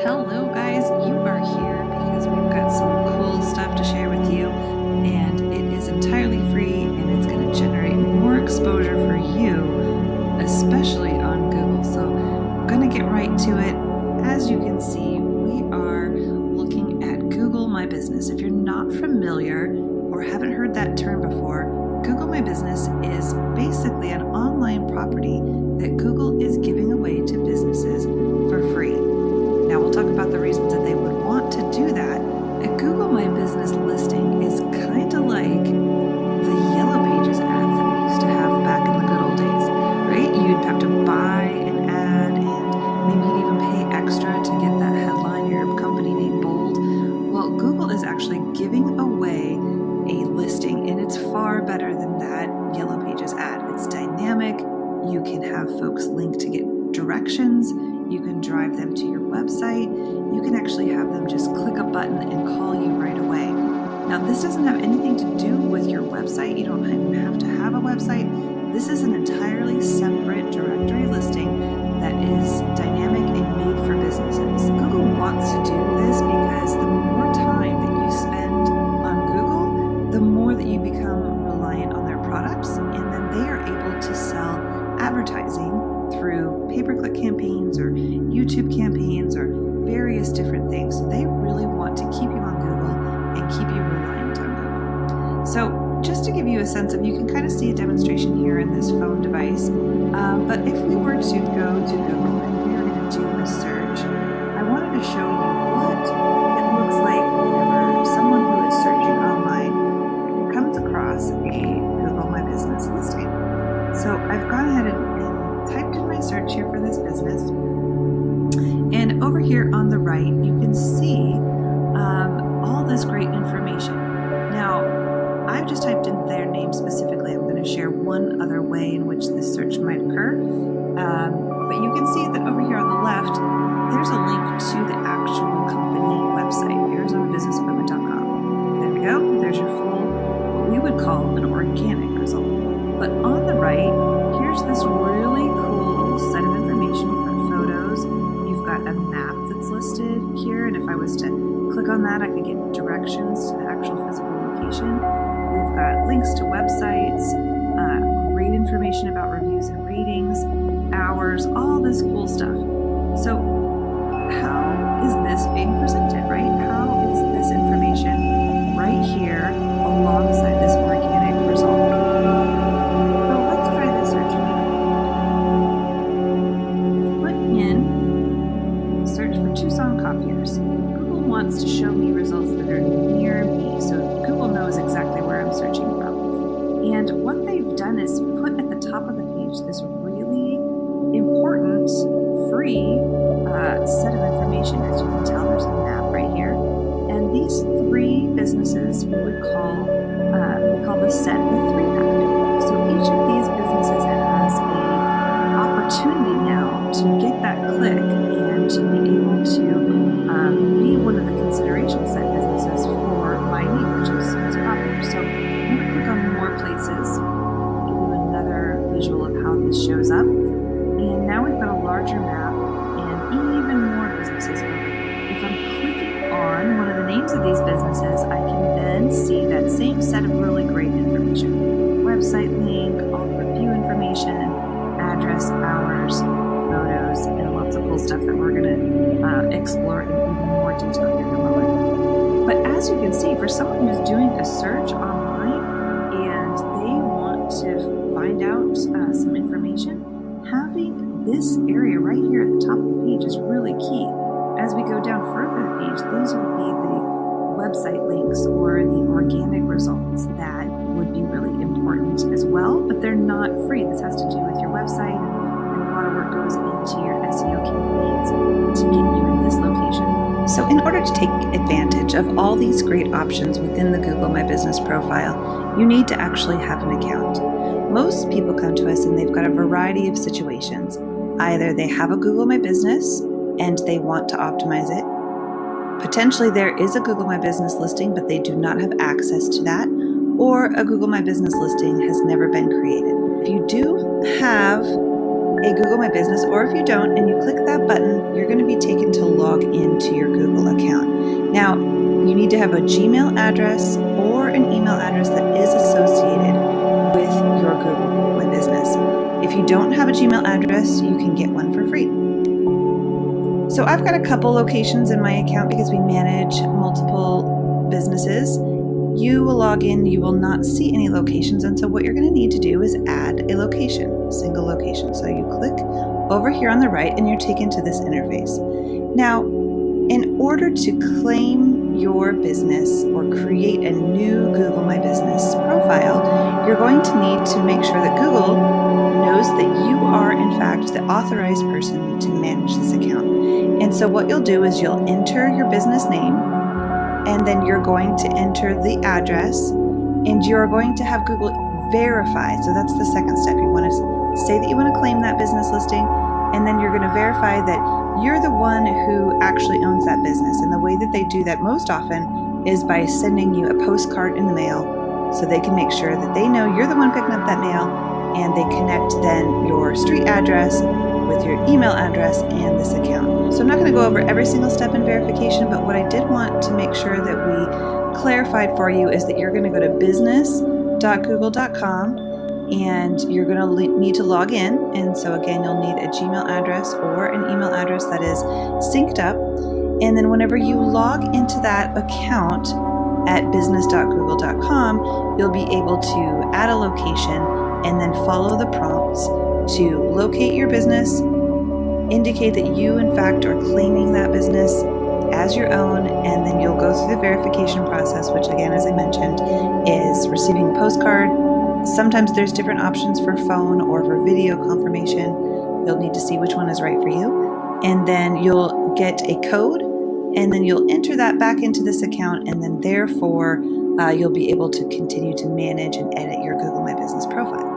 Hello guys, you are here because we've got some cool stuff to share with you, and it is entirely free and it's going to generate more exposure for you, especially on Google. So I'm going to get right to it. As you can see, we are looking at Google My Business. If you're not familiar or haven't heard that term before, Google My Business is basically an online property that Google is giving away to businesses for free. Now we'll talk about the reasons that they would want to do that. A Google My Business listing is kind of like the Yellow Pages ads that we used to have back in the good old days, right? You'd have to buy an ad and maybe you'd even pay extra to get that headline or your company name bold. Well, Google is actually giving away a listing, and it's far better than that Yellow Pages ad. It's dynamic. You can have folks link to get directions. You can drive them to your website. You can actually have them just click a button and call you right away. Now, this doesn't have anything to do with your website. You don't even have to have a website. This is an entirely separate directory listing that is dynamic and made for businesses. Google wants to do this because the more time that you spend on Google, the more that you become reliant on their products, and then they are able to sell advertising through pay-per-click campaigns or YouTube campaigns or various different things. So they really want to keep you on Google and keep you reliant on Google. So just to give you a sense of, you can kind of see a demonstration here in this phone device, but if we were to go to Google and we were going to do a search, I wanted to show you what it looks like whenever someone who is searching online comes across a Google My Business listing. So I've gone ahead and typed in my search here for this business, and over here on the right you can see all this great information. Now I've just typed in their name specifically. I'm going to share one other way in which this search might occur, but you can see that over here on the left there's a link to the actual company website, ArizonaBusinessEquipment.com. There we go. There's your full, what we would call an organic result. But on the right, here's this really cool set of information. You've got photos, you've got a map that's listed here, and if I was to click on that, I could get directions to the actual physical location. We've got links to websites, great information about reviews and ratings, hours, all this cool stuff. So how is this being presented, right? How is this information right here alongside this organic result? Google wants to show me results that are near me, so Google knows exactly where I'm searching from. And what they've done is put at the top of the page this really important free set of information. As you can tell, there's a map right here, and these three businesses we call the set the 3-pack. So each of these businesses has an opportunity now to get that click and to be able to be one of the consideration set businesses for my need, which is popular. So I'm going to click on more places, give you another visual of how this shows up. And now we've got a larger map and even more businesses. If I'm clicking on one of the names of these businesses, I can then see that same set of really great information. Website link, all the review information, address, hours, photos, and lots of cool stuff that we're going to explore in even more detail here in a moment. But as you can see, for someone who's doing a search online and they want to find out some information, having this area right here at the top of the page is really key. As we go down further the page, these would be the website links or the organic results that would be really important as well, but they're not free. This has to do with your website, and a lot of work goes into your SEO campaigns to get you in this location. So in order to take advantage of all these great options within the Google My Business profile, you need to actually have an account. Most people come to us and they've got a variety of situations. Either they have a Google My Business and they want to optimize it. Potentially there is a Google My Business listing, but they do not have access to that, or a Google My Business listing has never been created. If you do have a Google My Business, or if you don't and you click that button, you're going to be taken to log into your Google account. Now, you need to have a Gmail address or an email address that is associated with your Google My Business. If you don't have a Gmail address, you can get one for free. So I've got a couple locations in my account because we manage multiple businesses. You will log in, you will not see any locations, and so what you're going to need to do is add a location, single location. So you click over here on the right and you're taken to this interface. Now, in order to claim your business or create a new Google My Business profile, you're going to need to make sure that Google knows that you are in fact the authorized person to manage this account. And so what you'll do is you'll enter your business name, and then you're going to enter the address, and you're going to have Google verify. So that's the second step. You want to say that you want to claim that business listing, and then you're going to verify that you're the one who actually owns that business. And the way that they do that most often is by sending you a postcard in the mail, so they can make sure that they know you're the one picking up that mail, and they connect then your street address with your email address and this account. So I'm not going to go over every single step in verification, but what I did want to make sure that we clarified for you is that you're going to go to business.google.com and you're going to need to log in. And so again, you'll need a Gmail address or an email address that is synced up. And then whenever you log into that account at business.google.com, you'll be able to add a location and then follow the prompts to locate your business, indicate that you in fact are claiming that business as your own, and then you'll go through the verification process, which again, as I mentioned, is receiving a postcard. Sometimes there's different options for phone or for video confirmation. You'll need to see which one is right for you. And then you'll get a code, and then you'll enter that back into this account, and then therefore you'll be able to continue to manage and edit your Google My Business profile.